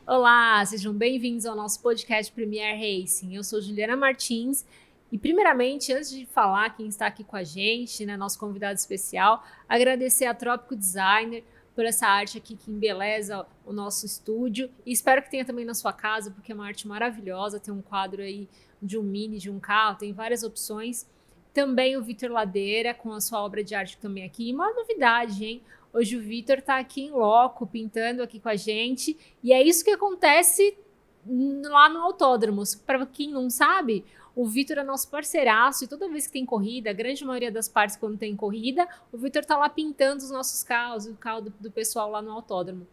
Olá, sejam bem-vindos ao nosso podcast Premier Racing. Eu sou Juliana Martins e, primeiramente, antes de falar quem está aqui com a gente, né, nosso convidado especial, agradecer a Trópico Designer por essa arte aqui que embeleza o nosso estúdio e espero que tenha também na sua casa, porque é uma arte maravilhosa, tem um quadro aí de um mini, de um carro, tem várias opções. Também o Vitor Ladeira com a sua obra de arte também aqui. E uma novidade, hein? Hoje o Vitor está aqui em loco, pintando aqui com a gente. E é isso que acontece lá no autódromo. Para quem não sabe, o Vitor é nosso parceiraço e toda vez que tem corrida, a grande maioria das partes quando tem corrida, o Vitor está lá pintando os nossos carros, o carro do pessoal lá no autódromo.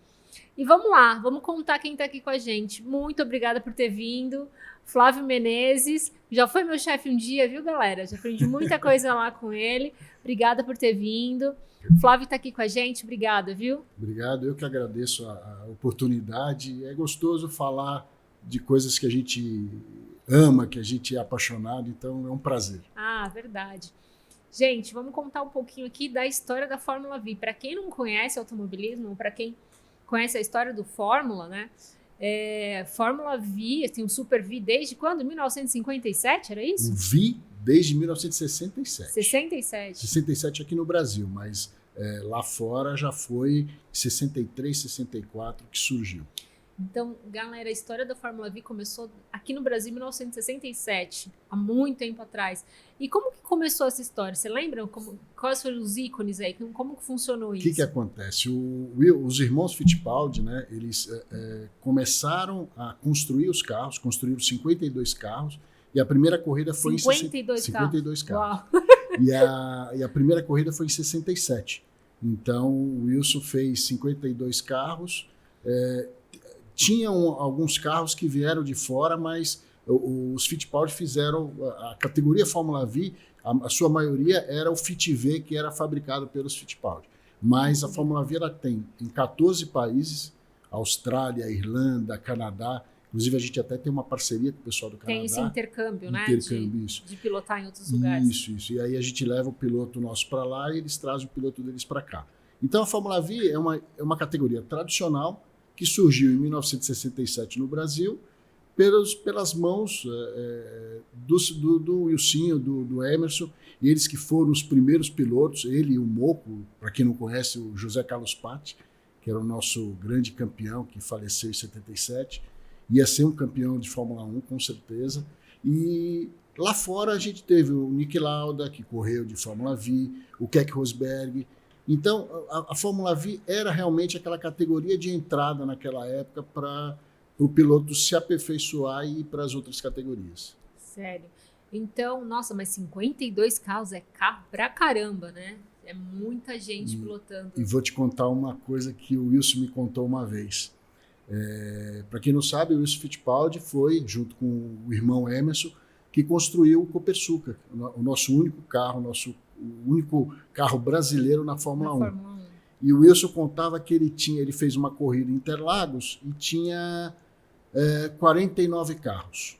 E vamos lá, vamos contar quem está aqui com a gente. Muito obrigada por ter vindo. Flávio Menezes, já foi meu chefe um dia, viu, galera? Já aprendi muita coisa lá com ele. Obrigada por ter vindo. Flávio está aqui com a gente, obrigada, viu? Obrigado, eu que agradeço a oportunidade. É gostoso falar de coisas que a gente ama, que a gente é apaixonado, então é um prazer. Ah, verdade. Gente, vamos contar um pouquinho aqui da história da Fórmula V. Para quem não conhece automobilismo, para quem conhece a história do Fórmula, né? Fórmula V, tem o Super V desde quando? 1957, era isso? O V desde 1967. 67. 67 aqui no Brasil, mas lá fora já foi 63, 64 que surgiu. Então, galera, a história da Fórmula V começou aqui no Brasil em 1967, há muito tempo atrás. E como que começou essa história? Você lembra quais foram os ícones aí? Como que funcionou isso? O que acontece? Os irmãos Fittipaldi, né, eles começaram a construir os carros, construíram 52 carros, e a primeira corrida foi 52 em 52 carros. Uau. E a primeira corrida foi em 67. Então, o Wilson fez 52 carros. Tinham alguns carros que vieram de fora, mas os Fittipaldi fizeram a categoria Fórmula V, a sua maioria era o Fit V, que era fabricado pelos Fittipaldi. Mas a Fórmula V ela tem em 14 países, Austrália, Irlanda, Canadá. Inclusive, a gente até tem uma parceria com o pessoal do Canadá. Tem esse intercâmbio, né? Isso. De pilotar em outros lugares. Isso. E aí a gente leva o piloto nosso para lá e eles trazem o piloto deles para cá. Então, a Fórmula V é uma categoria tradicional que surgiu em 1967 no Brasil pelas mãos do Wilsinho, do Emerson, eles que foram os primeiros pilotos, ele e o Moco, para quem não conhece, o José Carlos Patti, que era o nosso grande campeão, que faleceu em 77, ia ser um campeão de Fórmula 1, com certeza. E lá fora a gente teve o Niki Lauda, que correu de Fórmula V, o Keck Rosberg. Então, a Fórmula V era realmente aquela categoria de entrada naquela época para o piloto se aperfeiçoar e ir para as outras categorias. Sério. Então, nossa, mas 52 carros é carro pra caramba, né? É muita gente pilotando. E vou te contar uma coisa que o Wilson me contou uma vez. Para quem não sabe, o Wilson Fittipaldi foi, junto com o irmão Emerson, que construiu o Copersucar, o nosso único carro, o único carro brasileiro na Fórmula 1. Fórmula 1. E o Wilson contava que ele fez uma corrida em Interlagos e tinha 49 carros.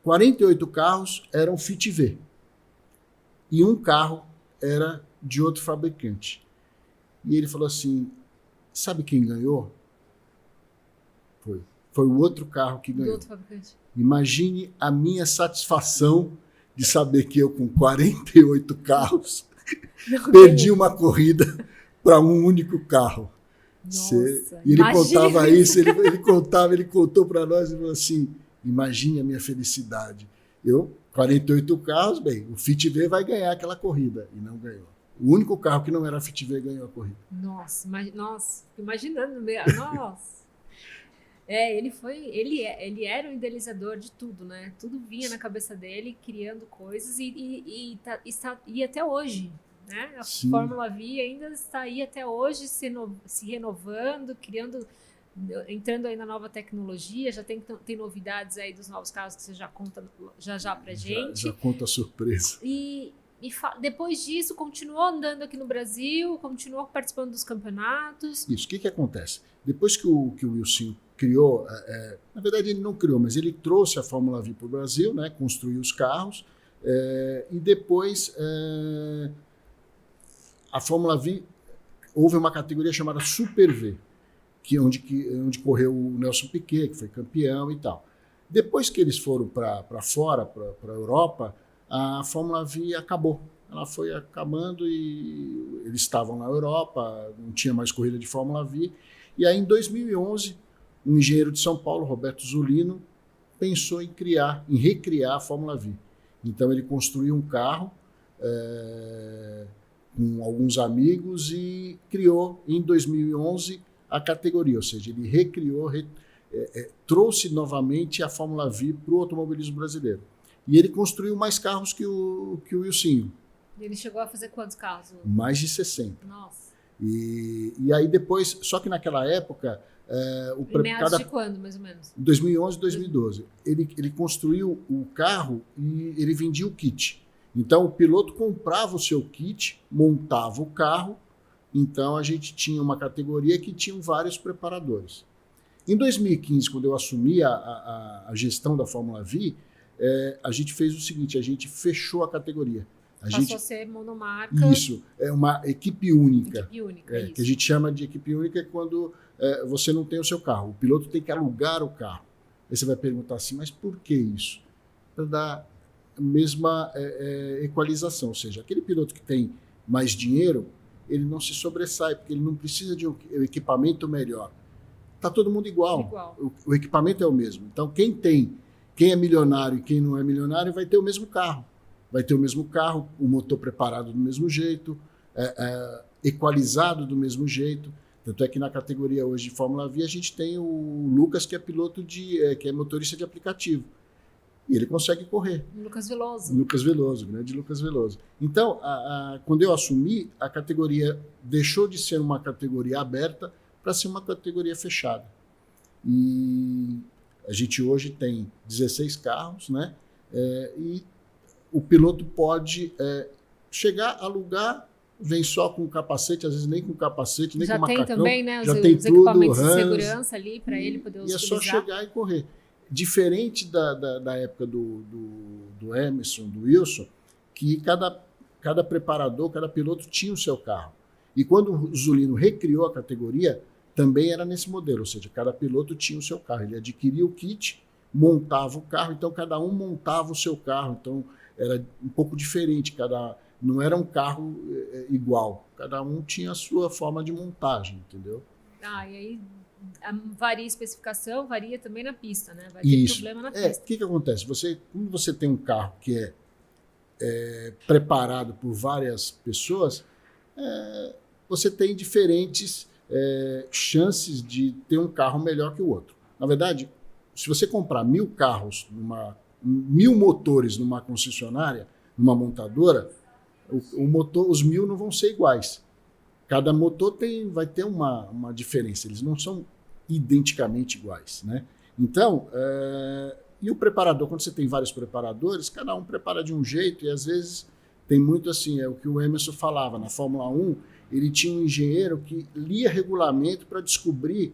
48 carros eram Fit V. E um carro era de outro fabricante. E ele falou assim, sabe quem ganhou? Foi o outro carro que ganhou. Do outro fabricante. Imagine a minha satisfação de saber que eu, com 48 carros, perdi uma corrida para um único carro. Nossa, e ele contava isso, ele contou para nós e falou assim, imagine a minha felicidade. 48 carros, bem, o Fit V vai ganhar aquela corrida, e não ganhou. O único carro que não era Fit V ganhou a corrida. Nossa, imaginando, nossa. Ele era o idealizador de tudo, né? Tudo vinha na cabeça dele, criando coisas e até hoje, né? A Sim. Fórmula V ainda está aí até hoje se renovando, entrando aí na nova tecnologia, já tem novidades aí dos novos carros que você já conta já pra gente. Já conta a surpresa. E depois disso, continuou andando aqui no Brasil, continuou participando dos campeonatos. Isso, o que acontece? Depois que o Wilson criou, na verdade ele não criou, mas ele trouxe a Fórmula V para o Brasil, né, construiu os carros, e depois a Fórmula V, houve uma categoria chamada Super V. onde correu o Nelson Piquet, que foi campeão e tal. Depois que eles foram para fora, para a Europa, a Fórmula V acabou. Ela foi acabando e eles estavam na Europa, não tinha mais corrida de Fórmula V. E aí, em 2011, um engenheiro de São Paulo, Roberto Zulino, pensou em recriar a Fórmula V. Então, ele construiu um carro com alguns amigos e criou, em 2011, a categoria. Ou seja, ele recriou, trouxe novamente a Fórmula V para o automobilismo brasileiro. E ele construiu mais carros que o Wilsinho. Ele chegou a fazer quantos carros? Mais de 60. Nossa. E aí depois, só que naquela época... meados de quando, mais ou menos? 2011, 2012. Ele construiu o carro e ele vendia o kit. Então, o piloto comprava o seu kit, montava o carro. Então, a gente tinha uma categoria que tinha vários preparadores. Em 2015, quando eu assumi a gestão da Fórmula V, a gente fez o seguinte, a gente fechou a categoria. Passou a ser monomarca. Isso, é uma equipe única. Equipe única, isso. Que a gente chama de equipe única quando você não tem o seu carro. O piloto tem que alugar o carro. Aí você vai perguntar assim, mas por que isso? Para dar a mesma equalização. Ou seja, aquele piloto que tem mais dinheiro, ele não se sobressai, porque ele não precisa de um equipamento melhor. Está todo mundo igual. O equipamento é o mesmo. Então, quem é milionário e quem não é milionário vai ter o mesmo carro. Vai ter o mesmo carro, o motor preparado do mesmo jeito, equalizado do mesmo jeito. Tanto é que na categoria hoje de Fórmula V a gente tem o Lucas, que é piloto que é motorista de aplicativo. E ele consegue correr. Lucas Veloso. Lucas Veloso, grande Lucas Veloso. Então, quando eu assumi, a categoria deixou de ser uma categoria aberta para ser uma categoria fechada. E a gente hoje tem 16 carros, né? E o piloto pode chegar, alugar, vem só com capacete, às vezes nem com capacete, nem já com macacão. Já tem também, né? Já tem os tudo, equipamentos de segurança ali para ele poder utilizar. E é só chegar e correr. Diferente da época do Emerson, do Wilson, que cada preparador, cada piloto tinha o seu carro. E quando o Zulino recriou a categoria, também era nesse modelo, ou seja, cada piloto tinha o seu carro. Ele adquiria o kit, montava o carro, então cada um montava o seu carro. Então era um pouco diferente, não era um carro igual, cada um tinha a sua forma de montagem, entendeu? E aí varia a especificação, varia também na pista, né? Vai ter problema na pista. O que acontece? Quando você tem um carro que é preparado por várias pessoas, você tem diferentes chances de ter um carro melhor que o outro. Na verdade, se você comprar 1000 carros, 1000 motores numa concessionária, numa montadora, os 1000 não vão ser iguais. Cada motor vai ter uma diferença, eles não são identicamente iguais, né? Então, e o preparador, quando você tem vários preparadores, cada um prepara de um jeito, e às vezes tem muito assim, é o que o Emerson falava, na Fórmula 1, ele tinha um engenheiro que lia regulamento para descobrir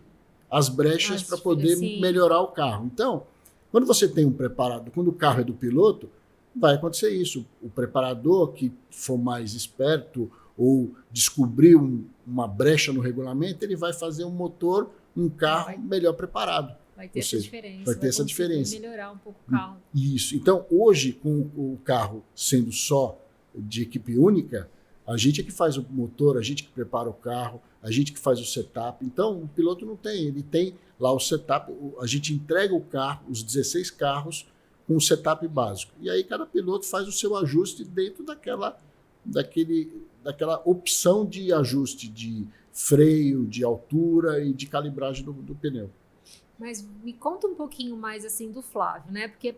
as brechas para poder melhorar o carro. Então, quando você tem um preparador, quando o carro é do piloto, vai acontecer isso. O preparador que for mais esperto ou descobrir uma brecha no regulamento, ele vai fazer um carro melhor preparado. Vai ter essa diferença. Vai ter essa diferença. Melhorar um pouco o carro. Isso. Então, hoje, com o carro sendo só de equipe única, a gente é que faz o motor, a gente que prepara o carro, a gente que faz o setup. Então, o piloto não tem. Ele tem lá o setup, a gente entrega o carro, os 16 carros, com o setup básico. E aí cada piloto faz o seu ajuste dentro daquela opção de ajuste de freio, de altura e de calibragem do pneu. Mas me conta um pouquinho mais assim do Flávio, né? Porque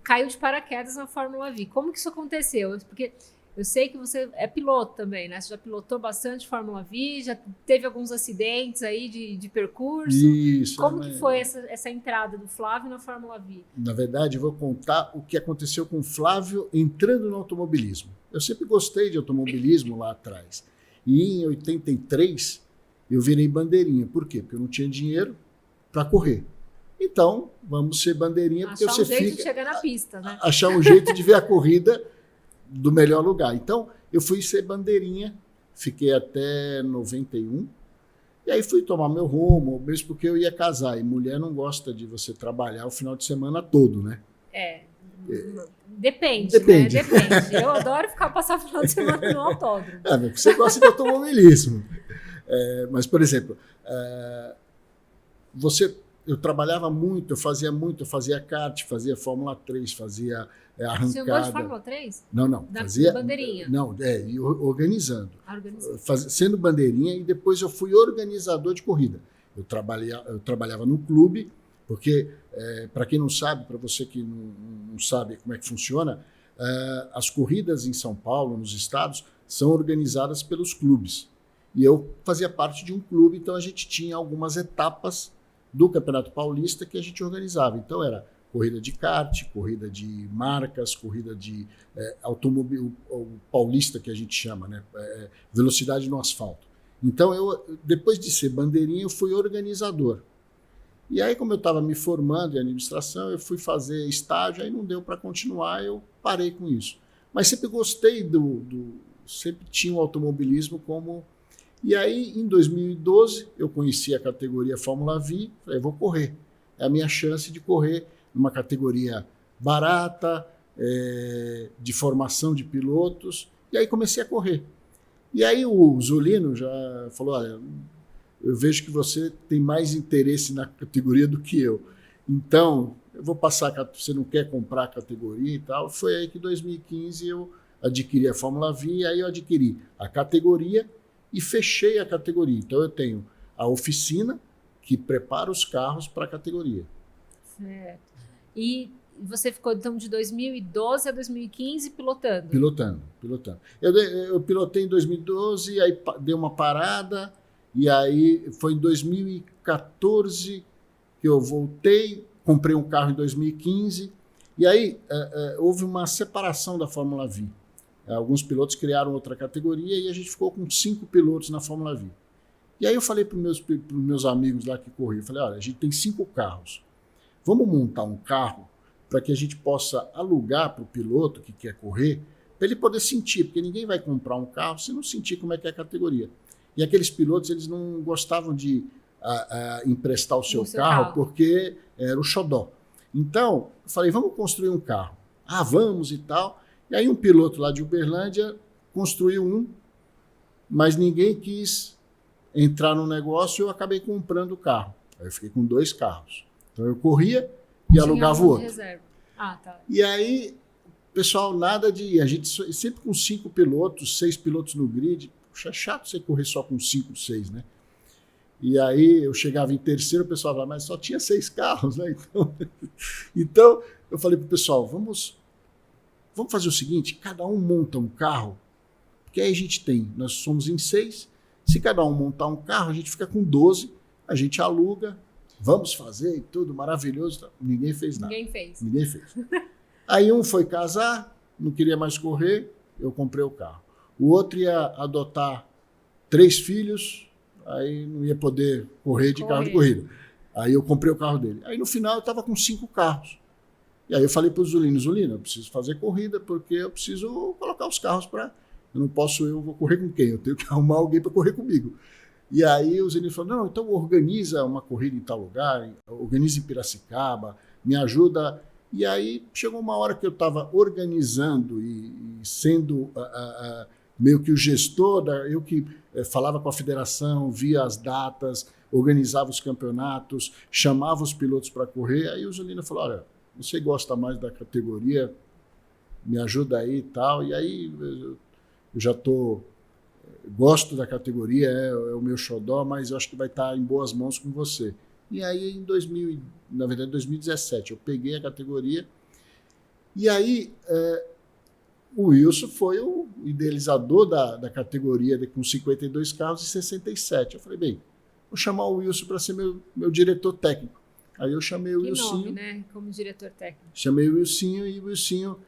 caiu de paraquedas na Fórmula V. Como que isso aconteceu? Porque eu sei que você é piloto também, né? Você já pilotou bastante Fórmula V, já teve alguns acidentes aí de percurso. Isso. Como que foi essa entrada do Flávio na Fórmula V? Na verdade, eu vou contar o que aconteceu com o Flávio entrando no automobilismo. Eu sempre gostei de automobilismo lá atrás. E em 83, eu virei bandeirinha. Por quê? Porque eu não tinha dinheiro para correr. Então, vamos ser bandeirinha, porque você fica... Achar um jeito de chegar na pista, né? Achar um jeito de ver a corrida do melhor lugar. Então, eu fui ser bandeirinha, fiquei até 91. E aí fui tomar meu rumo, mesmo porque eu ia casar. E mulher não gosta de você trabalhar o final de semana todo, né? Depende, né? Depende. Eu adoro passar o final de semana no autódromo. Você gosta de automobilismo. Mas, por exemplo, eu trabalhava muito, eu fazia kart, fazia Fórmula 3, fazia arrancada. Você andou de Fórmula 3? Não. Fazia bandeirinha? Não, organizando. Organizando. Sendo bandeirinha, e depois eu fui organizador de corrida. Eu trabalhava no clube, porque, para quem não sabe, para você que não sabe como é que funciona, as corridas em São Paulo, nos estados, são organizadas pelos clubes. E eu fazia parte de um clube, então a gente tinha algumas etapas do Campeonato Paulista que a gente organizava. Então era corrida de kart, corrida de marcas, corrida de automóvel paulista, que a gente chama, né? Velocidade no asfalto. Então, depois de ser bandeirinha, eu fui organizador. E aí, como eu estava me formando em administração, eu fui fazer estágio, aí não deu para continuar, eu parei com isso. Mas sempre gostei sempre tinha o automobilismo como... E aí, em 2012, eu conheci a categoria Fórmula V, falei, vou correr. É a minha chance de correr numa categoria barata, de formação de pilotos, e aí comecei a correr. E aí o Zulino já falou, olha, eu vejo que você tem mais interesse na categoria do que eu. Então, eu vou passar, você não quer comprar a categoria e tal. Foi aí que em 2015 eu adquiri a Fórmula V, e aí eu adquiri a categoria e fechei a categoria. Então eu tenho a oficina que prepara os carros para a categoria. Certo. E você ficou, então, de 2012 a 2015 pilotando? Pilotando. Eu pilotei em 2012, aí dei uma parada, e aí foi em 2014 que eu voltei, comprei um carro em 2015, e aí houve uma separação da Fórmula V. Alguns pilotos criaram outra categoria e a gente ficou com 5 pilotos na Fórmula V. E aí eu falei para os meus amigos lá que corriam, falei, olha, a gente tem 5 carros. Vamos montar um carro para que a gente possa alugar para o piloto que quer correr, para ele poder sentir, porque ninguém vai comprar um carro se não sentir como é que é a categoria. E aqueles pilotos, eles não gostavam de emprestar o seu carro porque era o xodó. Então, eu falei, vamos construir um carro. Vamos e tal. E aí um piloto lá de Uberlândia construiu um, mas ninguém quis entrar no negócio, eu acabei comprando o carro. Aí eu fiquei com 2 carros. Então eu corria e alugava o outro. Tá. E aí, pessoal, nada de... A gente sempre com 5 pilotos, 6 pilotos no grid. Puxa, é chato você correr só com 5, 6, né? E aí eu chegava em terceiro, o pessoal falava, mas só tinha 6 carros, né? Então eu falei pro pessoal, vamos fazer o seguinte, cada um monta um carro, porque aí nós somos em 6, se cada um montar um carro, a gente fica com 12, a gente aluga, vamos fazer e tudo, maravilhoso. Ninguém fez nada. Ninguém fez. Aí um foi casar, não queria mais correr, eu comprei o carro. O outro ia adotar 3 filhos, aí não ia poder correr de carro de corrida. Aí eu comprei o carro dele. Aí no final eu estava com 5 carros. E aí eu falei para o Zulino, eu preciso fazer corrida porque eu preciso colocar os carros para... Eu vou correr com quem? Eu tenho que arrumar alguém para correr comigo. E aí o Zulino falou, não, então organiza uma corrida em tal lugar, organiza em Piracicaba, me ajuda. E aí chegou uma hora que eu estava organizando e sendo meio que o gestor, eu que falava com a federação, via as datas, organizava os campeonatos, chamava os pilotos para correr. Aí o Zulino falou, olha, você gosta mais da categoria, me ajuda aí e tal. E aí eu já gosto da categoria, é o meu xodó, mas eu acho que vai estar em boas mãos com você. E aí em 2017 eu peguei a categoria e aí o Wilson foi o idealizador da categoria com 52 carros e 67. Eu falei, bem, vou chamar o Wilson para ser meu diretor técnico. Aí eu chamei o Wilson. Que nome, né? Como diretor técnico. Chamei o Wilson e o Wilson, o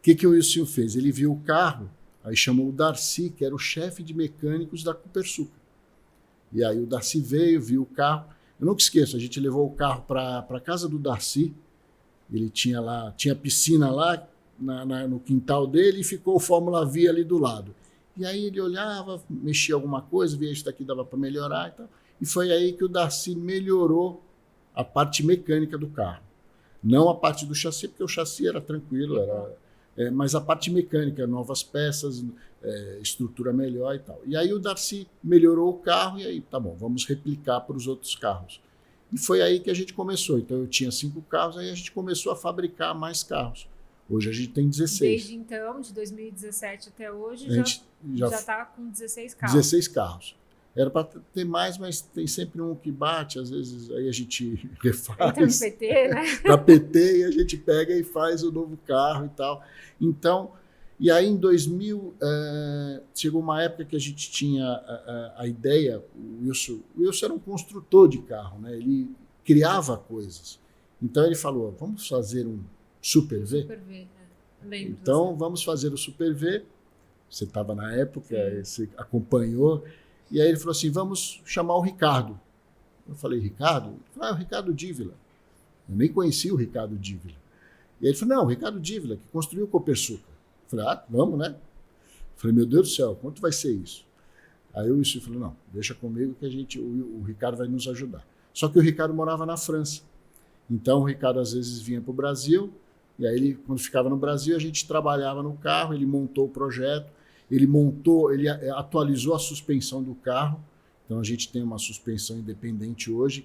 que o Wilson fez? Ele viu o carro, aí chamou o Darcy, que era o chefe de mecânicos da Copersucar. E aí o Darcy veio, viu o carro. Eu nunca esqueço, a gente levou o carro para a casa do Darcy. Ele tinha piscina lá no quintal dele e ficou o Fórmula V ali do lado. E aí ele olhava, mexia alguma coisa, via isso daqui dava para melhorar e tal. E foi aí que o Darcy melhorou a parte mecânica do carro. Não a parte do chassi, porque o chassi era tranquilo, mas a parte mecânica, novas peças, estrutura melhor e tal. E aí o Darcy melhorou o carro e aí, tá bom, vamos replicar para os outros carros. E foi aí que a gente começou. Então eu tinha 5 carros, aí a gente começou a fabricar mais carros. Hoje a gente tem 16. Desde então, de 2017 até hoje, já está com 16 carros. 16 carros. Era para ter mais, mas tem sempre um que bate, às vezes aí a gente refaz. Entra no PT, né? Para PT e a gente pega e faz o novo carro e tal. Então, e aí em 2000, chegou uma época que a gente tinha a ideia, o Wilson era um construtor de carro, né? Ele criava coisas. Então ele falou, vamos fazer um Super V? Super V, lembro. Então vamos fazer o Super V. Você estava na época, você acompanhou. E aí ele falou assim, vamos chamar o Ricardo. Eu falei, Ricardo? Ele falou, o Ricardo Dívila. Eu nem conhecia o Ricardo Dívila. E aí ele falou, não, o Ricardo Dívila, que construiu o Copersucar. Eu falei, vamos, né? Eu falei, meu Deus do céu, quanto vai ser isso? Aí o Wilson falou, não, deixa comigo que o Ricardo vai nos ajudar. Só que o Ricardo morava na França. Então o Ricardo às vezes vinha para o Brasil, e aí ele, quando ficava no Brasil, a gente trabalhava no carro, ele montou o projeto, ele atualizou a suspensão do carro, então a gente tem uma suspensão independente hoje,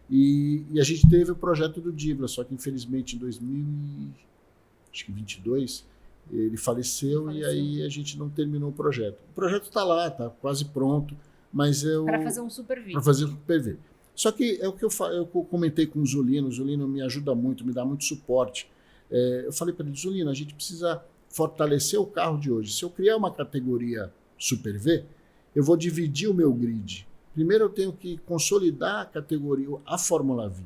e a gente teve o projeto do Dívila, só que infelizmente em 2022 ele faleceu e aí a gente não terminou o projeto. O projeto está lá, está quase pronto, mas para fazer um Super V. Para fazer um Super V. Só que é o que eu comentei com o Zulino me ajuda muito, me dá muito suporte. Eu falei para ele, Zulino, a gente precisa fortalecer o carro de hoje. Se eu criar uma categoria Super V, eu vou dividir o meu grid. Primeiro eu tenho que consolidar a categoria, a Fórmula V.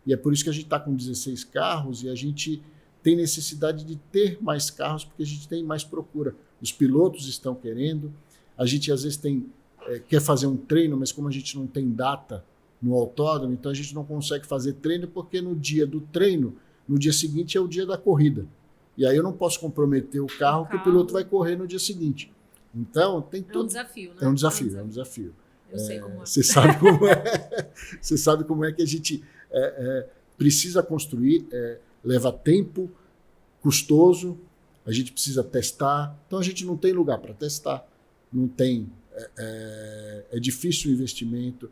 E é por isso que a gente está com 16 carros e a gente tem necessidade de ter mais carros porque a gente tem mais procura. Os pilotos estão querendo, a gente às vezes quer fazer um treino, mas como a gente não tem data no autódromo, então a gente não consegue fazer treino porque no dia do treino, no dia seguinte é o dia da corrida. E aí eu não posso comprometer o carro que o piloto vai correr no dia seguinte. Então tem tudo. É um desafio, né? É um desafio. Eu sei como é. Você sabe como é. Você sabe como é que a gente precisa construir, leva tempo, custoso, a gente precisa testar. Então a gente não tem lugar para testar, não tem. É difícil o investimento.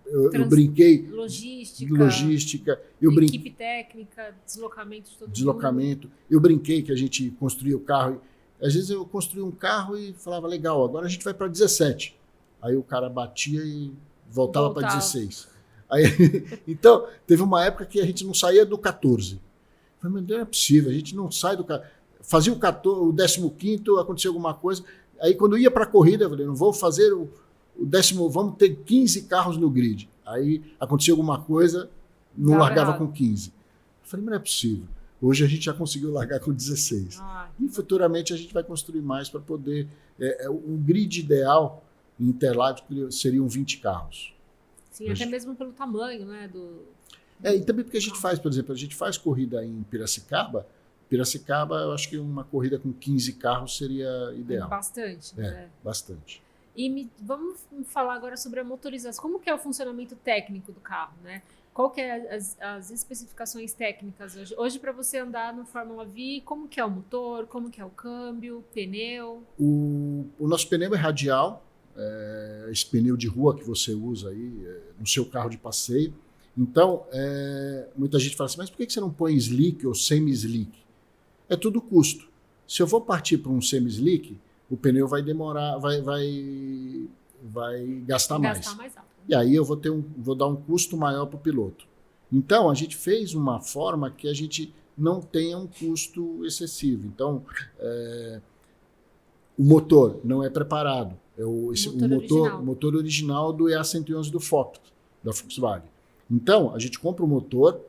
Eu brinquei. Logística. Equipe técnica, deslocamento de todo mundo. Eu brinquei que a gente construía o carro. Às vezes eu construía um carro e falava, legal, agora a gente vai para 17. Aí o cara batia e voltava para 16. Aí, então, teve uma época que a gente não saía do 14. Eu falei, meu Deus, não é possível, a gente não sai do 14. Fazia o 15º, aconteceu alguma coisa. Aí quando ia para a corrida, eu falei, não vou fazer o 10º, vamos ter 15 carros no grid. Aí aconteceu alguma coisa, não largava com 15. Eu falei, mas não é possível. Hoje a gente já conseguiu largar com 16. E futuramente a gente vai construir mais para poder... um grid ideal em Interlagos seriam 20 carros. Sim, até mesmo pelo tamanho, né? E também porque a gente faz, por exemplo, a gente faz corrida em Piracicaba. Piracicaba, eu acho que uma corrida com 15 carros seria ideal. Bastante. Bastante. E vamos falar agora sobre a motorização. Como que é o funcionamento técnico do carro, né? Qual que é as especificações técnicas hoje? Hoje, para você andar no Fórmula V, como que é o motor, como que é o câmbio, pneu? O nosso pneu é radial, esse pneu de rua que você usa aí no seu carro de passeio. Então, muita gente fala assim, mas por que você não põe slick ou semi-slick? É tudo custo. Se eu vou partir para um semi-slick, o pneu vai demorar, vai gastar mais. Alto. E aí eu vou dar um custo maior para o piloto. Então, a gente fez uma forma que a gente não tenha um custo excessivo. Então, o motor não é preparado. O motor original do EA111 do Focus, da Volkswagen. Então, a gente compra o motor,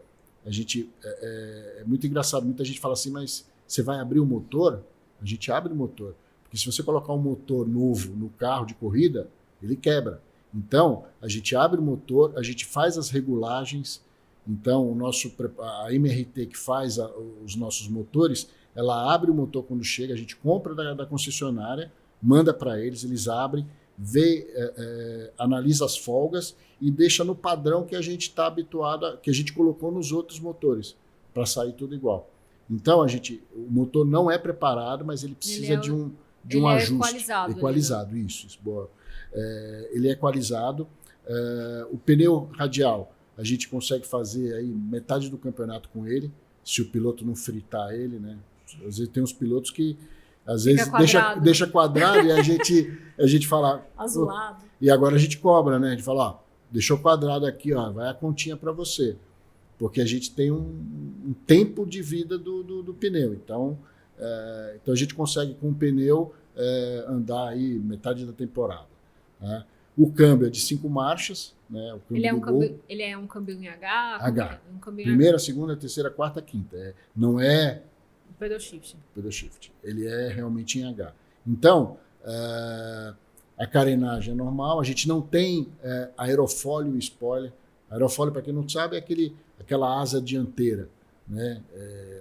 é muito engraçado, muita gente fala assim, mas você vai abrir o motor? A gente abre o motor. Porque se você colocar um motor novo no carro de corrida, ele quebra. Então, a gente abre o motor, a gente faz as regulagens. Então, a MRT que faz os nossos motores, ela abre o motor quando chega, a gente compra da concessionária, manda para eles abrem, analisa as folgas e deixa no padrão que a gente está habituado, que a gente colocou nos outros motores, para sair tudo igual. Então, o motor não é preparado, mas ele precisa de um ajuste. Equalizado, isso boa. Ele é equalizado. O pneu radial, a gente consegue fazer aí metade do campeonato com ele, se o piloto não fritar ele, né? Às vezes tem uns pilotos que às vezes deixa quadrado e a gente fala... Azulado. E agora a gente cobra, né? A gente fala, ó, deixou quadrado aqui, ó, vai a continha para você. Porque a gente tem um tempo de vida do pneu. Então a gente consegue com o pneu andar aí metade da temporada. Né? O câmbio é de 5 marchas. Né? Ele é um câmbio em H? H. Primeira, segunda, terceira, quarta, quinta. Não é... Pedal shift. Pedal shift. Ele é realmente em H. Então, a carenagem é normal. A gente não tem aerofólio e spoiler. Aerofólio, para quem não sabe, é aquela asa dianteira, né?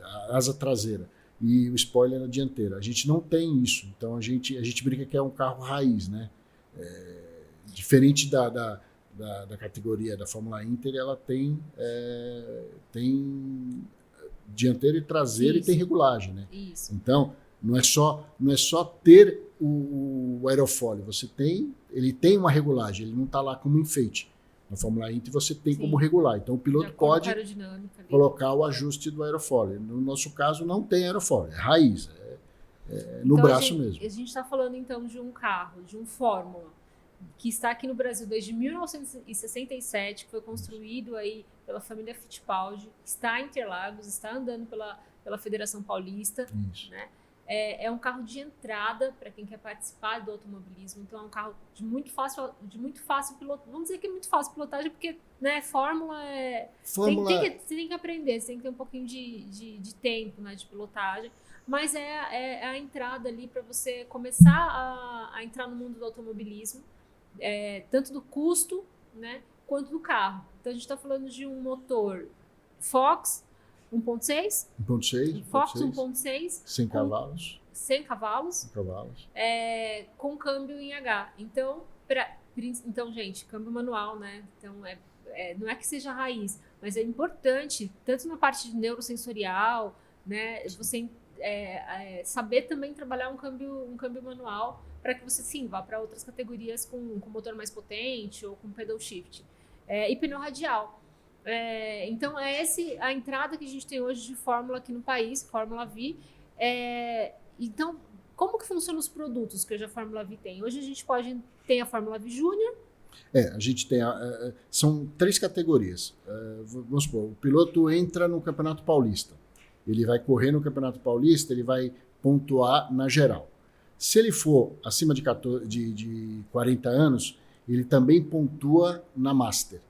A asa traseira. E o spoiler na dianteira. A gente não tem isso. Então, a gente brinca que é um carro raiz, né? Diferente da categoria da Fórmula Inter, ela tem dianteira e traseira e tem regulagem, né? Isso. Então, não é só ter o aerofólio. Ele tem uma regulagem, ele não está lá como enfeite. Na Fórmula Inter você tem como regular. Então o piloto pode colocar o ajuste do aerofólio. No nosso caso não tem aerofólio, é raiz, no braço mesmo. A gente está falando então de um carro, de um Fórmula, que está aqui no Brasil desde 1967, que foi construído aí pela família Fittipaldi, está em Interlagos, está andando pela Federação Paulista. Isso. Né? É um carro de entrada para quem quer participar do automobilismo, então é um carro de muito fácil piloto. Vamos dizer que é muito fácil pilotagem, porque né, Fórmula você tem que aprender, você tem que ter um pouquinho de tempo, né, de pilotagem, mas é a entrada ali para você começar a entrar no mundo do automobilismo, tanto do custo, né, quanto do carro. Então a gente está falando de um motor Fox 1.6? 1.6. Fox 1.6. 100 cavalos. 100 cavalos. 100 cavalos. Com câmbio em H. Então, gente, câmbio manual, né? Então, não é que seja raiz, mas é importante, tanto na parte de neurosensorial, né? Você saber também trabalhar um câmbio manual para que você, sim, vá para outras categorias com motor mais potente ou com pedal shift. E pneu radial. Então, a entrada que a gente tem hoje de Fórmula aqui no país, Fórmula V. Então, como que funcionam os produtos que hoje a Fórmula V tem? Hoje a gente tem a Fórmula V Júnior. A gente tem, são 3 categorias. Vamos supor, o piloto entra no Campeonato Paulista. Ele vai correr no Campeonato Paulista, ele vai pontuar na geral. Se ele for acima de 40 anos, ele também pontua na Master.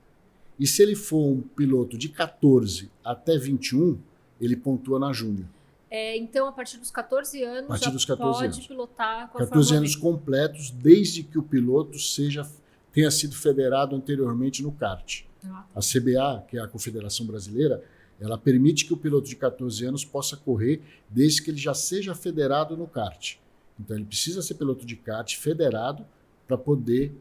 E se ele for um piloto de 14 até 21, ele pontua na Júnior. Então, a partir dos 14 anos, pode pilotar com a 14 anos completos, desde que o piloto tenha sido federado anteriormente no kart. A CBA, que é a Confederação Brasileira, ela permite que o piloto de 14 anos possa correr desde que ele já seja federado no kart. Então, ele precisa ser piloto de kart federado para poder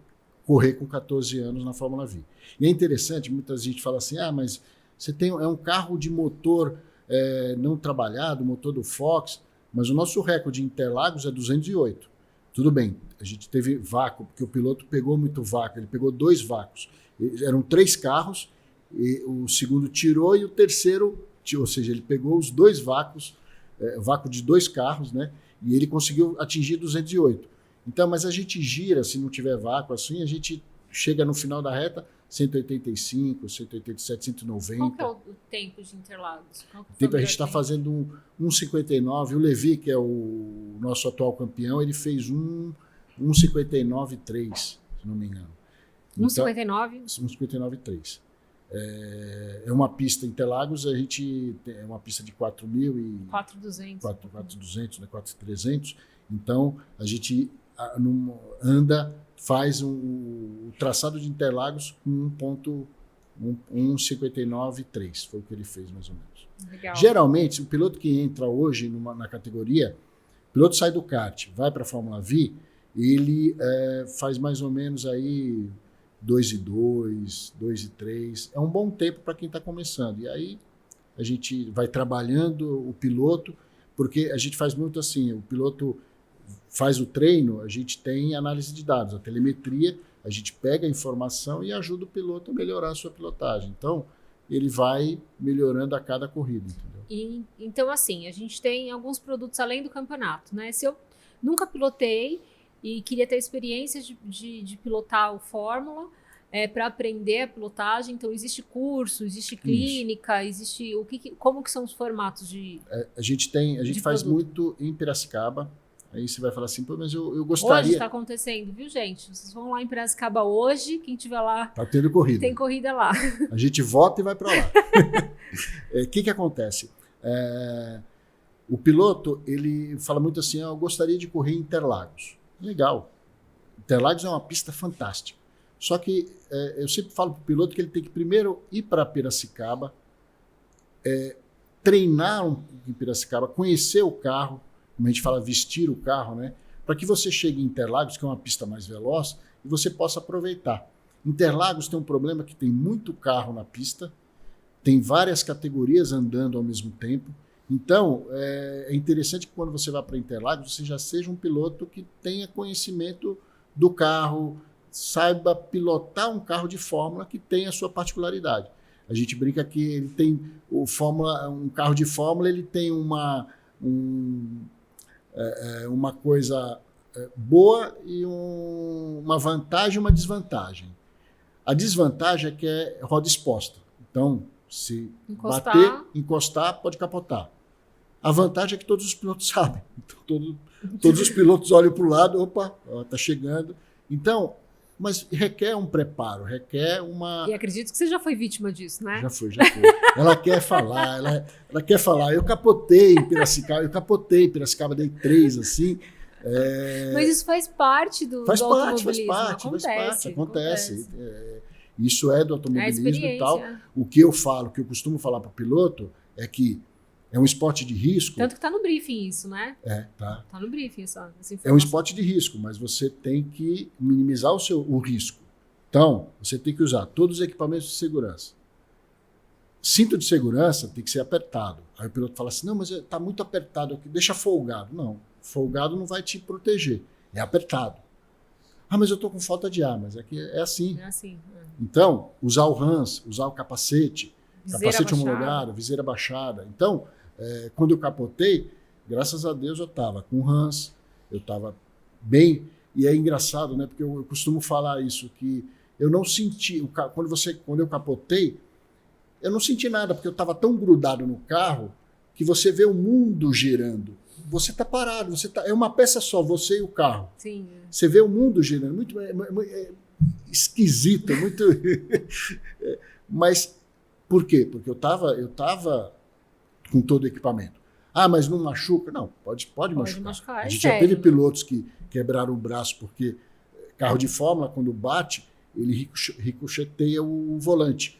correr com 14 anos na Fórmula V. E é interessante, muita gente fala assim, mas você é um carro de motor não trabalhado, motor do Fox, mas o nosso recorde em Interlagos é 208. Tudo bem, a gente teve vácuo, porque o piloto pegou muito vácuo, ele pegou 2 vácuos. Eram 3 carros, e o segundo tirou e o terceiro, ou seja, ele pegou os 2 vácuos, vácuo de 2 carros, né? E ele conseguiu atingir 208. Então, mas a gente gira, se não tiver vácuo assim, a gente chega no final da reta, 185, 187, 190. Qual que é o tempo de Interlagos? O tempo a gente está fazendo 1,59. O Levi, que é o nosso atual campeão, ele fez 1,59,3, se não me engano. 1,59? 1,59,3. É uma pista Interlagos, a gente é uma pista de 4.000 e 4.200, 4.200, né, 4.300. Então a gente faz o traçado de Interlagos com 1,59,3, foi o que ele fez mais ou menos. Legal. Geralmente, o piloto que entra hoje na categoria, o piloto sai do kart, vai para a Fórmula V, ele faz mais ou menos aí 2,2, 2,3. É um bom tempo para quem está começando. E aí a gente vai trabalhando o piloto, porque a gente faz muito assim, o piloto faz o treino, a gente tem análise de dados, a telemetria, a gente pega a informação e ajuda o piloto a melhorar a sua pilotagem. Então, ele vai melhorando a cada corrida, entendeu? Então, assim, a gente tem alguns produtos além do campeonato, né? Se eu nunca pilotei e queria ter experiência de pilotar o Fórmula, para aprender a pilotagem, então existe curso, existe clínica, existe como que são os formatos de a gente faz produto? Muito em Piracicaba. Aí você vai falar assim, pô, mas eu gostaria... Hoje está acontecendo, viu, gente? Vocês vão lá em Piracicaba hoje, quem estiver lá... Tá tendo corrida. Tem corrida lá. A gente vota e vai para lá. O que acontece? O piloto, ele fala muito assim, eu gostaria de correr em Interlagos. Legal. Interlagos é uma pista fantástica. Só que eu sempre falo para o piloto que ele tem que primeiro ir para Piracicaba, treinar em Piracicaba, conhecer o carro, como a gente fala, vestir o carro, né? Para que você chegue em Interlagos, que é uma pista mais veloz, e você possa aproveitar. Interlagos tem um problema que tem muito carro na pista, tem várias categorias andando ao mesmo tempo. Então, é interessante que quando você vai para Interlagos, você já seja um piloto que tenha conhecimento do carro, saiba pilotar um carro de Fórmula que tem a sua particularidade. A gente brinca que ele tem um carro de Fórmula, ele tem uma coisa boa e uma vantagem e uma desvantagem. A desvantagem é que é roda exposta. Então, se encostar, pode capotar. A vantagem é que todos os pilotos sabem. Então, todos os pilotos olham para o lado, opa, está chegando. Então, mas requer um preparo, requer uma... E acredito que você já foi vítima disso, né? Já foi. Ela quer falar, ela quer falar. Eu capotei em Piracicaba, dei 3, assim. Mas isso faz parte do automobilismo. Acontece. Isso é do automobilismo e tal. O que eu costumo falar para o piloto é que é um esporte de risco. Tanto que está no briefing isso, né? Tá. Está no briefing essa informação. É um esporte de risco, mas você tem que minimizar o risco. Então, você tem que usar todos os equipamentos de segurança. Cinto de segurança tem que ser apertado. Aí o piloto fala assim, não, mas está muito apertado aqui, deixa folgado. Não, folgado não vai te proteger, é apertado. Ah, mas eu estou com falta de ar, mas aqui é assim. É assim. Então, usar o HANS, usar o capacete Viseira homologado, viseira baixada. Então, quando eu capotei, graças a Deus eu estava com HANS, eu estava bem. E é engraçado, né? Porque eu costumo falar isso, que eu não senti, quando eu capotei, eu não senti nada, porque eu estava tão grudado no carro que você vê o mundo girando. Você está parado, é uma peça só, você e o carro. Sim. Você vê o mundo girando, muito esquisito, muito... Mas por quê? Porque eu tava com todo o equipamento. Ah, mas não machuca? Não, pode machucar. A gente já teve pilotos que quebraram o braço porque carro de Fórmula, quando bate, ele ricocheteia o volante.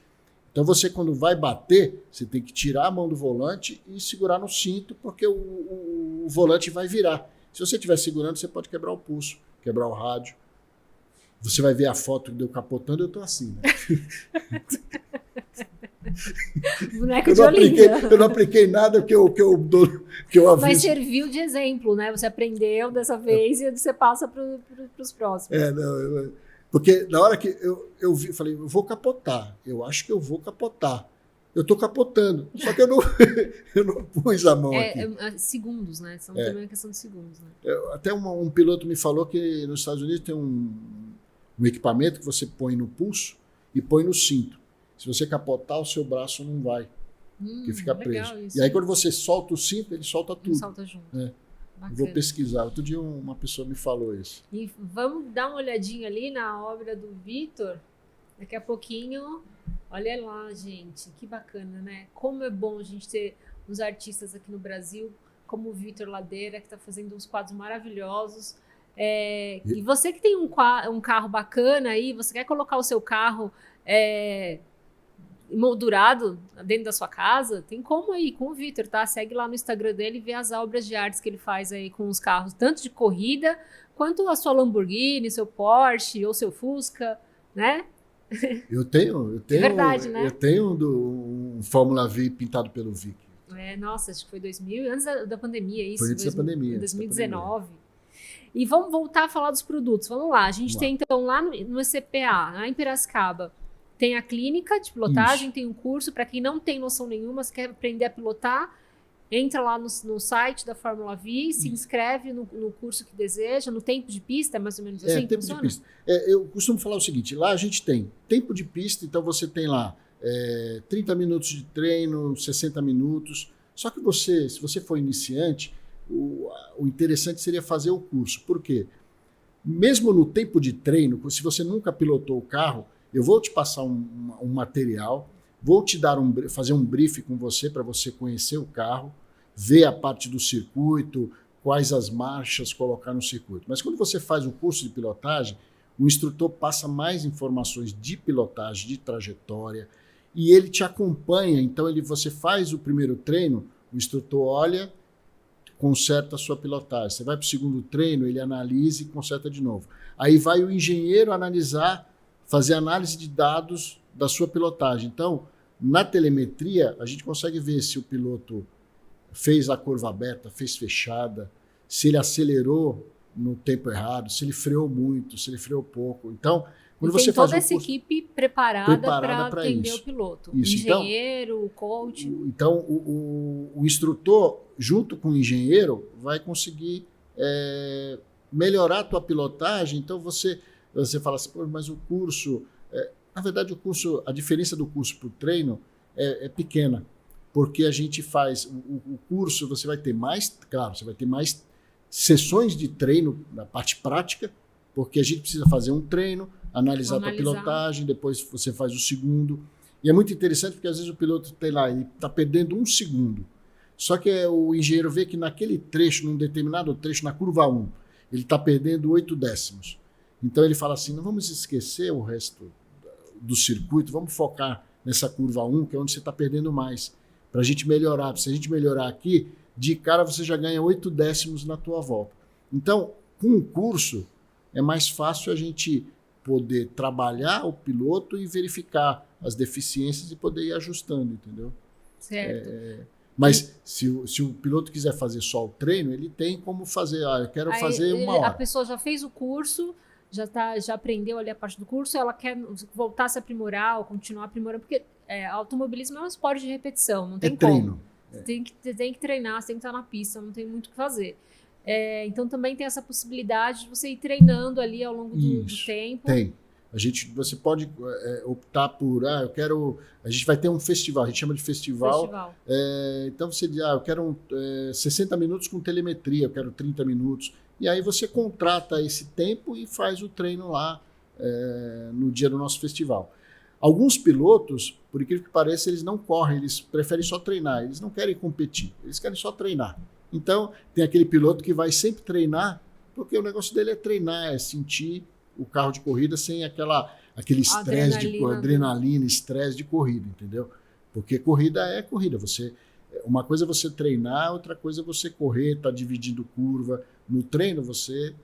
Então você, quando vai bater, você tem que tirar a mão do volante e segurar no cinto, porque o volante vai virar. Se você estiver segurando, você pode quebrar o pulso, quebrar o rádio. Você vai ver a foto de eu capotando, eu estou assim, né? Boneco de Olinda. Eu não apliquei nada que eu aviso. Mas serviu de exemplo, né? Você aprendeu dessa vez e você passa para os próximos. Porque na hora que eu vi, eu falei, eu vou capotar. Eu acho que eu vou capotar. Eu estou capotando. Só que eu não pus a mão aqui. Segundos, né? São também uma questão de segundos. Né? Até um piloto me falou que nos Estados Unidos tem um equipamento que você põe no pulso e põe no cinto. Se você capotar, o seu braço não vai, porque fica preso. Isso. E aí, quando você solta o cinto, ele solta tudo. Ele solta junto. Vou pesquisar. Outro dia uma pessoa me falou isso. E vamos dar uma olhadinha ali na obra do Vitor. Daqui a pouquinho. Olha lá, gente. Que bacana, né? Como é bom a gente ter uns artistas aqui no Brasil, como o Vitor Ladeira, que está fazendo uns quadros maravilhosos. E você que tem um carro bacana aí, você quer colocar o seu carro emoldurado dentro da sua casa, tem como aí com o Vitor, tá? Segue lá no Instagram dele e vê as obras de artes que ele faz aí com os carros, tanto de corrida, quanto a sua Lamborghini, seu Porsche ou seu Fusca, né? Eu tenho, É verdade, né? eu tenho um Fórmula V pintado pelo Vic. Nossa, acho que foi 2000, antes da pandemia, isso. Foi antes da pandemia. 2019. E vamos voltar a falar dos produtos. Vamos lá. A gente tem, então, lá no CPA, lá em Piracicaba, tem a clínica de pilotagem, tem um curso. Para quem não tem noção nenhuma, se quer aprender a pilotar, entra lá no site da Fórmula V, se inscreve no curso que deseja, no tempo de pista, mais ou menos assim? Tempo de pista. Eu costumo falar o seguinte, lá a gente tem tempo de pista, então você tem lá 30 minutos de treino, 60 minutos. Só que se você for iniciante, o interessante seria fazer o curso. Por quê? Mesmo no tempo de treino, se você nunca pilotou o carro, eu vou te passar um material, vou te fazer um briefing com você para você conhecer o carro, ver a parte do circuito, quais as marchas colocar no circuito. Mas quando você faz o curso de pilotagem, o instrutor passa mais informações de pilotagem, de trajetória, e ele te acompanha. Então você faz o primeiro treino, o instrutor olha, conserta a sua pilotagem. Você vai para o segundo treino, ele analisa e conserta de novo. Aí vai o engenheiro analisar, fazer análise de dados da sua pilotagem. Então, na telemetria, a gente consegue ver se o piloto fez a curva aberta, fez fechada, se ele acelerou no tempo errado, se ele freou muito, se ele freou pouco. Então, quando você faz toda essa equipe preparada para atender o piloto. Isso. Engenheiro, o coach. Então, o instrutor, junto com o engenheiro, vai conseguir melhorar a tua pilotagem. Então, você fala assim, pô, mas o curso... na verdade, a diferença do curso para o treino é pequena, porque a gente faz o curso, você vai ter mais sessões de treino na parte prática, porque a gente precisa fazer um treino, analisar a tua pilotagem, depois você faz o segundo. E é muito interessante porque às vezes o piloto tem lá, ele está perdendo 1 segundo. Só que o engenheiro vê que naquele trecho, num determinado trecho, na curva 1, ele está perdendo 8 décimos. Então ele fala assim, não vamos esquecer o resto do circuito, vamos focar nessa curva 1, que é onde você está perdendo mais, para a gente melhorar. Se a gente melhorar aqui, de cara você já ganha 8 décimos na tua volta. Então, com o curso, é mais fácil a gente poder trabalhar o piloto e verificar as deficiências e poder ir ajustando, entendeu? Certo. Mas se o piloto quiser fazer só o treino, ele tem como fazer. Eu quero fazer 1 hora. A pessoa já fez o curso, já aprendeu ali a parte do curso, ela quer voltar a se aprimorar ou continuar aprimorando, porque automobilismo é um esporte de repetição, não tem como. Treino. Você tem que treinar, você tem que estar na pista, não tem muito o que fazer. Então também tem essa possibilidade de você ir treinando ali ao longo do tempo. Tem. Você pode optar por, a gente vai ter um festival, a gente chama de festival. Então você diz, eu quero 60 minutos com telemetria, eu quero 30 minutos. E aí você contrata esse tempo e faz o treino lá no dia do nosso festival. Alguns pilotos, por incrível que pareça, eles não correm, eles preferem só treinar, eles não querem competir, eles querem só treinar. Então, tem aquele piloto que vai sempre treinar, porque o negócio dele é treinar, é sentir o carro de corrida sem aquele estresse de adrenalina, estresse de corrida, entendeu? Porque corrida é corrida. Uma coisa é você treinar, outra coisa é você correr, tá dividindo curva. No treino você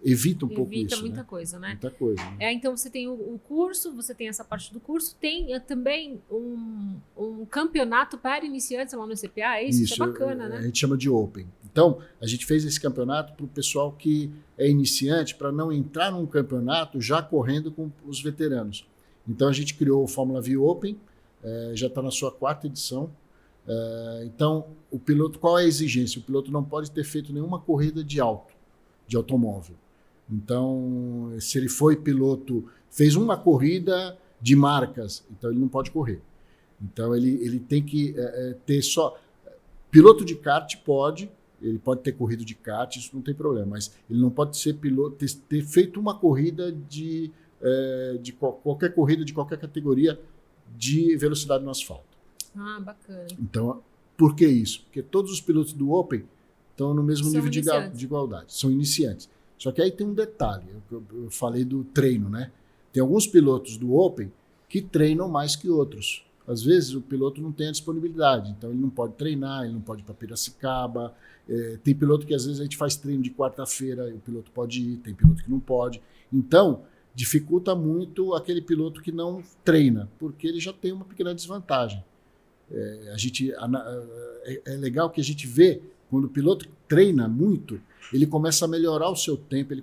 evita um pouco isso. Evita muita coisa, né? Muita coisa. Né? Então você tem o curso, você tem essa parte do curso, tem também um campeonato para iniciantes lá no CPA, isso é bacana, né? A gente chama de Open. Então, a gente fez esse campeonato para o pessoal que é iniciante, para não entrar num campeonato já correndo com os veteranos. Então, a gente criou o Fórmula V Open, já está na sua 4ª edição. Então, o piloto, qual é a exigência? O piloto não pode ter feito nenhuma corrida de automóvel. Então, se ele foi piloto, fez uma corrida de marcas, então ele não pode correr. Então, ele tem que ter só... Piloto de kart pode, ele pode ter corrido de kart, isso não tem problema, mas ele não pode ser piloto, ter feito uma corrida de qualquer corrida, de qualquer categoria de velocidade no asfalto. Ah, bacana. Então, por que isso? Porque todos os pilotos do Open estão no mesmo nível de igualdade, são iniciantes. Só que aí tem um detalhe, eu falei do treino, né? Tem alguns pilotos do Open que treinam mais que outros. às vezes o piloto não tem a disponibilidade, então ele não pode treinar, ele não pode ir para Piracicaba. Tem piloto que às vezes a gente faz treino de quarta-feira e o piloto pode ir, tem piloto que não pode. Então, dificulta muito aquele piloto que não treina, porque ele já tem uma pequena desvantagem. É legal que a gente vê, quando o piloto treina muito, ele começa a melhorar o seu tempo,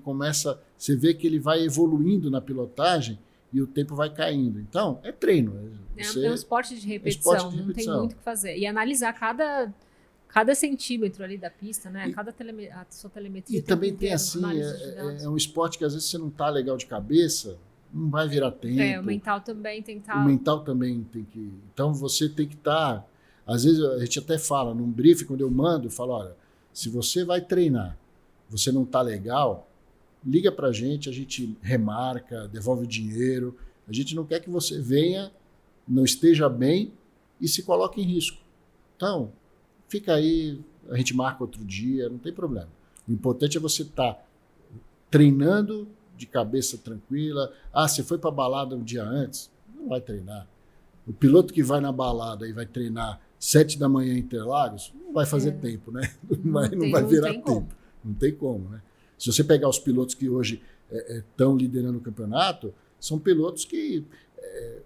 você vê que ele vai evoluindo na pilotagem e o tempo vai caindo. Então, é treino. É um esporte de repetição, não tem muito o que fazer. E analisar cada centímetro ali da pista, né? A sua telemetria. E também tem assim, é um esporte que às vezes você não está legal de cabeça, não vai virar tempo. O mental também tem que estar... O mental também tem que... Então você tem que estar... Às vezes a gente até fala, num briefing, quando eu mando, eu falo, olha, se você vai treinar, você não está legal, liga pra gente, a gente remarca, devolve o dinheiro. A gente não quer que você venha, não esteja bem e se coloque em risco. Então, fica aí, a gente marca outro dia, não tem problema. O importante é você estar treinando de cabeça tranquila. Você foi para a balada um dia antes? Não vai treinar. O piloto que vai na balada e vai treinar 7 da manhã em Interlagos, não vai fazer tempo, né? Não vai virar tempo. Não tem como, né? Se você pegar os pilotos que hoje estão liderando o campeonato, são pilotos que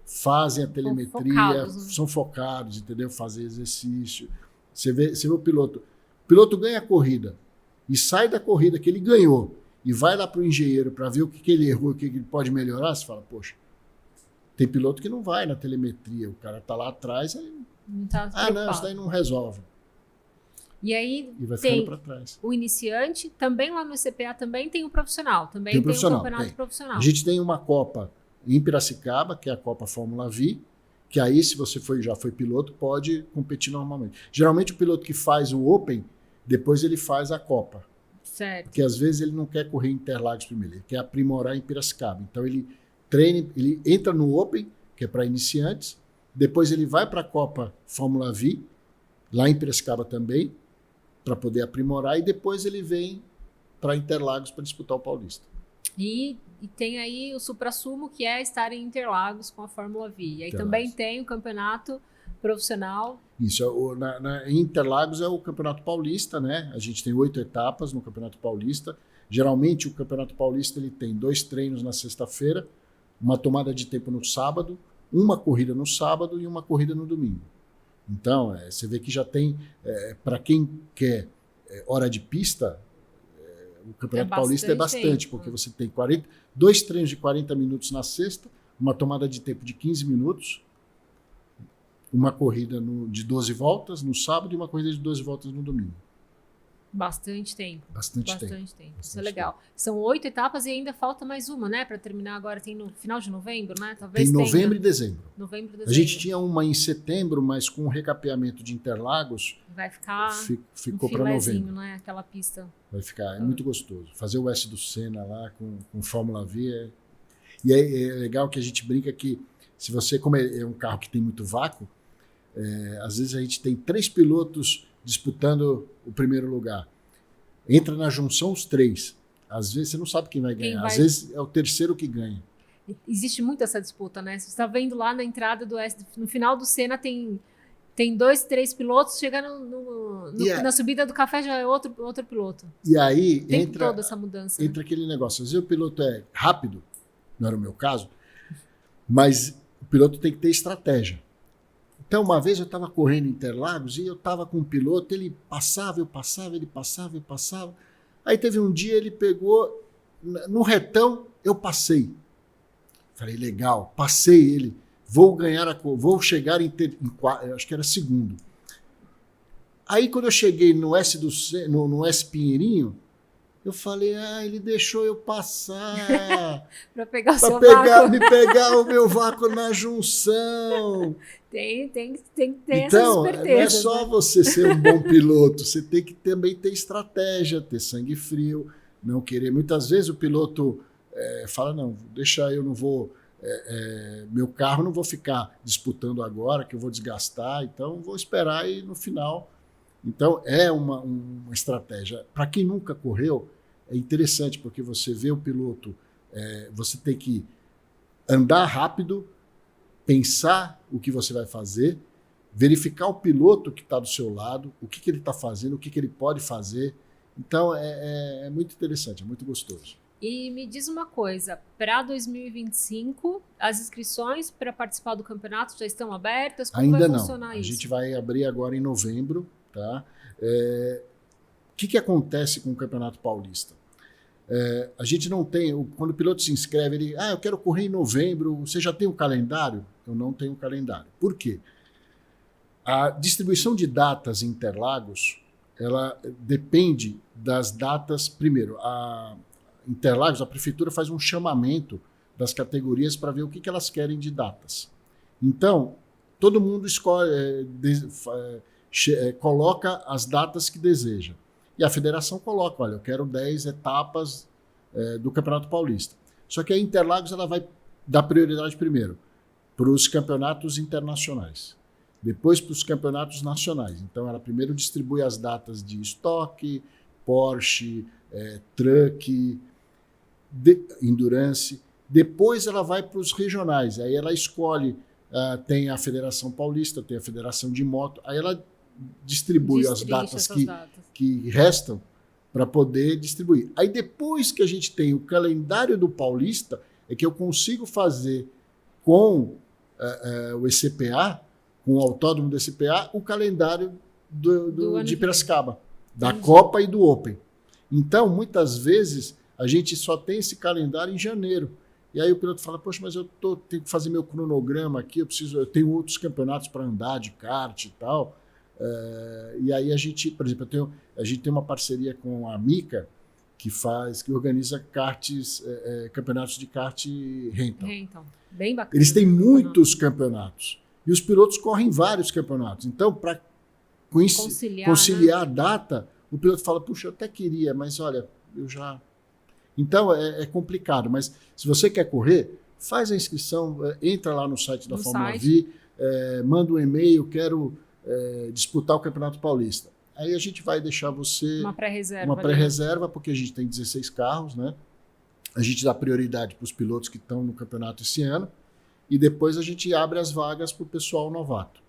fazem a telemetria, são focados, entendeu? Fazem exercício. Você vê o piloto ganha a corrida e sai da corrida que ele ganhou e vai lá para o engenheiro para ver o que ele errou, o que ele pode melhorar, você fala, poxa, tem piloto que não vai na telemetria, o cara está lá atrás, aí, não, isso daí não resolve. E aí vai ficando para trás. O iniciante, também lá no CPA também tem o profissional, também tem o campeonato profissional. A gente tem uma Copa em Piracicaba, que é a Copa Fórmula V, que aí, se você já foi piloto, pode competir normalmente. Geralmente, o piloto que faz o Open, depois ele faz a Copa. Certo. Porque, às vezes, ele não quer correr em Interlagos primeiro, ele quer aprimorar em Piracicaba. Então, ele treina, ele entra no Open, que é para iniciantes, depois ele vai para a Copa Fórmula V, lá em Piracicaba também, para poder aprimorar, e depois ele vem para Interlagos para disputar o Paulista. E tem aí o suprassumo, que é estar em Interlagos com a Fórmula V. E aí também tem o campeonato profissional. Isso, em Interlagos é o Campeonato Paulista, né? A gente tem 8 etapas no Campeonato Paulista. Geralmente o Campeonato Paulista ele tem 2 treinos na sexta-feira, uma tomada de tempo no sábado, uma corrida no sábado e uma corrida no domingo. Então, você vê que já tem, para quem quer hora de pista, o Campeonato Paulista é bastante, porque você tem 2 treinos de 40 minutos na sexta, uma tomada de tempo de 15 minutos, uma corrida de 12 voltas no sábado e uma corrida de 12 voltas no domingo. Bastante tempo. Bastante tempo. Isso é legal. São 8 etapas e ainda falta mais uma, né? Para terminar agora, tem no final de novembro, né? Talvez tem novembro e dezembro. Novembro e dezembro. A gente tinha uma em setembro, mas com o recapeamento de Interlagos, vai ficar ficou para novembro. Né? Aquela pista. Vai ficar, é muito gostoso. Fazer o S do Senna lá com Fórmula V. E é legal que a gente brinca que, se você, como é um carro que tem muito vácuo, às vezes a gente tem 3 pilotos disputando o primeiro lugar. Entra na junção os 3. Às vezes você não sabe quem vai ganhar. Às vezes é o terceiro que ganha. Existe muito essa disputa, né? Você está vendo lá na entrada no final do Senna tem 2, 3 pilotos, chega na subida do café já é outro piloto. E aí entra toda essa mudança. Entra aquele negócio. Às vezes o piloto é rápido, não era o meu caso, mas o piloto tem que ter estratégia. Então, uma vez eu estava correndo em Interlagos e eu estava com um piloto, ele passava, eu passava, ele passava, eu passava. Aí teve um dia, ele pegou, no retão, eu passei. Falei, legal, passei ele, vou chegar acho que era segundo. Aí, quando eu cheguei no S Pinheirinho, eu falei, ele deixou eu passar. Para pegar o seu vácuo. Me pegar o meu vácuo na junção. Tem que ter então, essas espertezas. Não é só você ser um bom piloto, você tem que também ter estratégia, ter sangue frio, não querer. Muitas vezes o piloto fala, não, deixa eu não vou, meu carro não vou ficar disputando agora, que eu vou desgastar, então vou esperar e no final. Então é uma estratégia. Para quem nunca correu, é interessante, porque você vê o piloto, você tem que andar rápido, pensar o que você vai fazer, verificar o piloto que está do seu lado, o que ele está fazendo, o que ele pode fazer. Então, é muito interessante, é muito gostoso. E me diz uma coisa, para 2025, as inscrições para participar do campeonato já estão abertas? Como Ainda vai não. funcionar isso? A gente vai abrir agora em novembro. Tá? O que acontece com o Campeonato Paulista? A gente não tem, quando o piloto se inscreve, eu quero correr em novembro, você já tem um calendário? Eu não tenho um calendário. Por quê? A distribuição de datas em Interlagos, ela depende das datas. Primeiro, a Interlagos, a prefeitura faz um chamamento das categorias para ver o que elas querem de datas. Então, todo mundo escolhe, coloca as datas que deseja. E a federação coloca, olha, eu quero 10 etapas do Campeonato Paulista. Só que a Interlagos ela vai dar prioridade primeiro para os campeonatos internacionais, depois para os campeonatos nacionais. Então, ela primeiro distribui as datas de estoque, Porsche, truck, endurance. Depois ela vai para os regionais. Aí ela escolhe, tem a Federação Paulista, tem a Federação de Moto. Aí ela distribui as datas que restam para poder distribuir. Aí depois que a gente tem o calendário do Paulista, é que eu consigo fazer com o ECPA, com o autódromo do ECPA, o calendário de Piracicaba, da Copa e do Open. Então, muitas vezes, a gente só tem esse calendário em janeiro. E aí o piloto fala, poxa, mas eu tenho que fazer meu cronograma aqui, eu tenho outros campeonatos para andar de kart e tal. E aí a gente, por exemplo, a gente tem uma parceria com a Mica, que organiza campeonatos de kart rental. Bem bacana. Eles têm muitos campeonatos. E os pilotos correm vários campeonatos. Então, para conciliar a data, o piloto fala, puxa, eu até queria, mas olha, eu já... Então, é complicado. Mas se você quer correr, faz a inscrição, entra lá no site da Fórmula V, manda um e-mail, quero disputar o Campeonato Paulista. Aí a gente vai deixar você... Uma pré-reserva, porque a gente tem 16 carros, né? A gente dá prioridade para os pilotos que estão no campeonato esse ano e depois a gente abre as vagas para o pessoal novato.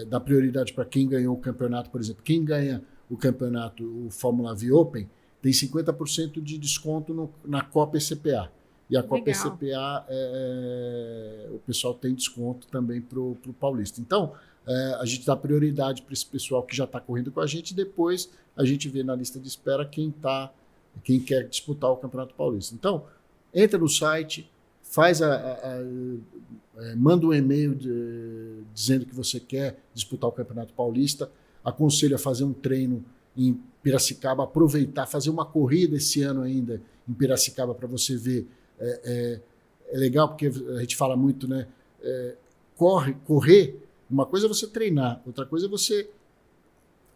Dá prioridade para quem ganhou o campeonato, por exemplo. Quem ganha o campeonato, o Fórmula V Open, tem 50% de desconto na Copa ECPA. E a Copa ECPA, o pessoal tem desconto também para o Paulista. Então, a gente dá prioridade para esse pessoal que já está correndo com a gente e depois a gente vê na lista de espera quem quer disputar o Campeonato Paulista. Então, entra no site, manda um e-mail dizendo que você quer disputar o Campeonato Paulista, aconselho a fazer um treino em Piracicaba, aproveitar, fazer uma corrida esse ano ainda em Piracicaba para você ver. É legal porque a gente fala muito, né? Correr, uma coisa é você treinar, outra coisa é você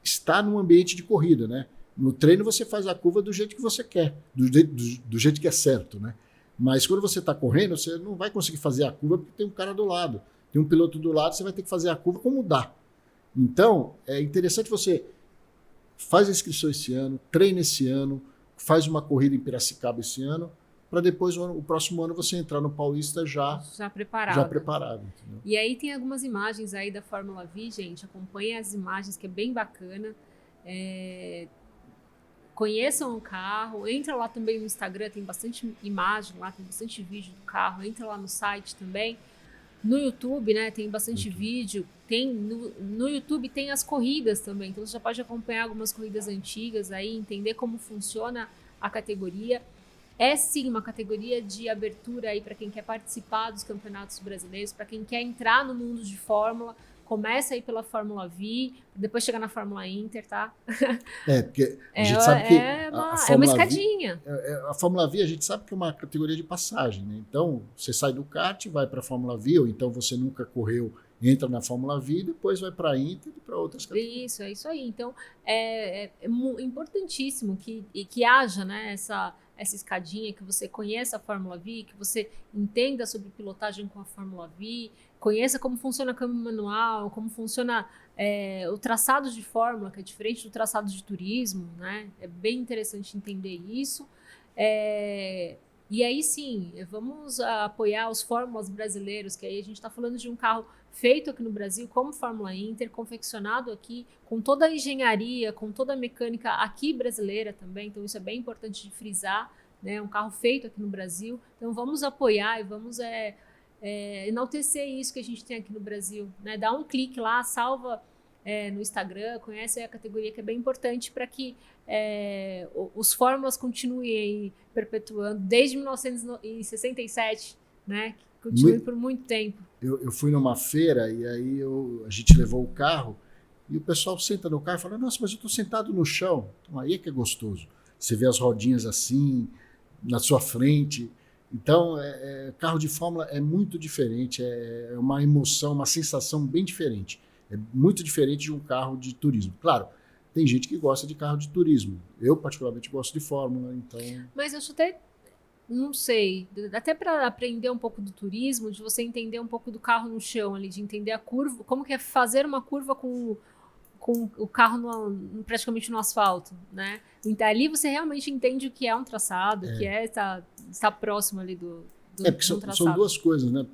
estar num ambiente de corrida, né? No treino você faz a curva do jeito que você quer, do jeito que é certo, né? Mas quando você está correndo, você não vai conseguir fazer a curva porque tem um cara do lado, tem um piloto do lado, você vai ter que fazer a curva como dá. Então, é interessante você faz a inscrição esse ano, treina esse ano, faz uma corrida em Piracicaba esse ano, para depois, o próximo ano, você entrar no Paulista já preparado. Entendeu? E aí tem algumas imagens aí da Fórmula V, gente, acompanhem as imagens, que é bem bacana. Conheçam o carro, entra lá também no Instagram, tem bastante imagem lá, tem bastante vídeo do carro, entra lá no site também. No YouTube, né, tem bastante vídeo, no YouTube tem as corridas também, então você já pode acompanhar algumas corridas antigas aí, entender como funciona a categoria. É sim uma categoria de abertura aí para quem quer participar dos campeonatos brasileiros, para quem quer entrar no mundo de Fórmula. Começa aí pela Fórmula V, depois chega na Fórmula Inter, tá? Porque a gente sabe que é uma escadinha. A Fórmula V, a gente sabe que é uma categoria de passagem, né? Então, você sai do kart, vai para a Fórmula V, ou então você nunca correu, entra na Fórmula V, depois vai para a Inter e para outras categorias. É isso aí. Então, é importantíssimo que haja, né, essa escadinha, que você conheça a Fórmula V, que você entenda sobre pilotagem com a Fórmula V, conheça como funciona a câmbio manual, como funciona o traçado de Fórmula, que é diferente do traçado de turismo, né? É bem interessante entender isso. E aí sim, vamos apoiar os Fórmulas brasileiros, que aí a gente está falando de um carro feito aqui no Brasil, como Fórmula Inter, confeccionado aqui, com toda a engenharia, com toda a mecânica aqui brasileira também, então isso é bem importante de frisar, né? Um carro feito aqui no Brasil. Então vamos apoiar e vamos enaltecer isso que a gente tem aqui no Brasil, né? Dá um clique lá, salva no Instagram, conhece a categoria, que é bem importante para que os Fórmulas continuem aí perpetuando desde 1967, né? Continue por muito tempo. Eu fui numa feira e aí a gente levou o carro e o pessoal senta no carro e fala, nossa, mas eu estou sentado no chão. Então aí é que é gostoso. Você vê as rodinhas assim, na sua frente. Então, carro de Fórmula é muito diferente, é uma emoção, uma sensação bem diferente. É muito diferente de um carro de turismo. Claro, tem gente que gosta de carro de turismo. Eu, particularmente, gosto de Fórmula, então... Mas eu até, não sei, até para aprender um pouco do turismo, de você entender um pouco do carro no chão ali, de entender a curva, como que é fazer uma curva com o carro praticamente no asfalto, né? Então, ali você realmente entende o que é um traçado, o que é estar próximo ali do porque são duas coisas, né?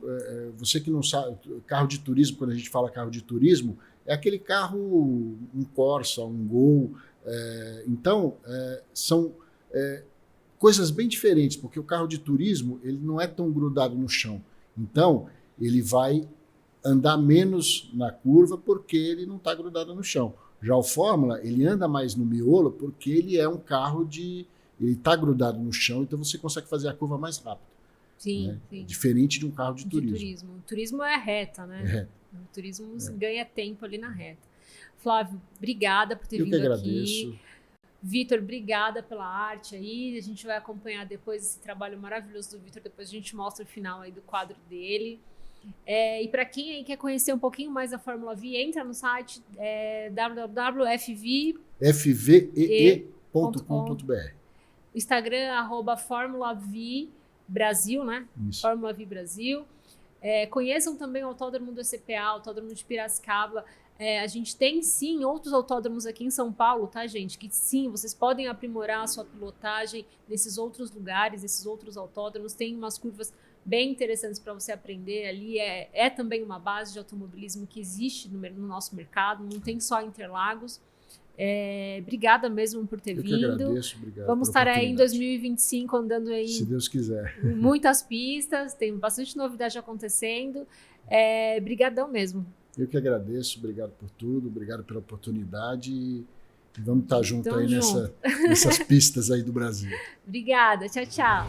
Você que não sabe, carro de turismo, quando a gente fala carro de turismo, é aquele carro, um Corsa, um Gol. Então, são coisas bem diferentes, porque o carro de turismo ele não é tão grudado no chão. Então, ele vai andar menos na curva porque ele não está grudado no chão. Já o Fórmula, ele anda mais no miolo porque ele é um carro ele está grudado no chão, então você consegue fazer a curva mais rápido. Sim, né? sim. Diferente de um carro de turismo. O turismo é reta, né? O turismo ganha tempo ali na reta. Flávio, obrigada por ter vindo aqui. Eu que agradeço. Vitor, obrigada pela arte aí. A gente vai acompanhar depois esse trabalho maravilhoso do Vitor. Depois a gente mostra o final aí do quadro dele. E para quem aí quer conhecer um pouquinho mais da Fórmula V, entra no site www.fvee.com.br. Instagram, @Fórmula V Brasil, né? Isso. Fórmula V Brasil. Conheçam também o Autódromo do ECPA, o Autódromo de Piracicaba. A gente tem, sim, outros autódromos aqui em São Paulo, tá, gente? Que, sim, vocês podem aprimorar a sua pilotagem nesses outros lugares, nesses outros autódromos. Tem umas curvas bem interessantes para você aprender ali. É também uma base de automobilismo que existe no nosso mercado, não tem só Interlagos. Obrigada mesmo por ter vindo. Eu que agradeço, obrigado. Vamos estar aí em 2025 andando aí, se Deus quiser, em muitas pistas, tem bastante novidade acontecendo. Brigadão mesmo. Eu que agradeço, obrigado por tudo, obrigado pela oportunidade e vamos estar juntos aí nessas pistas aí do Brasil. Obrigada, tchau, tchau.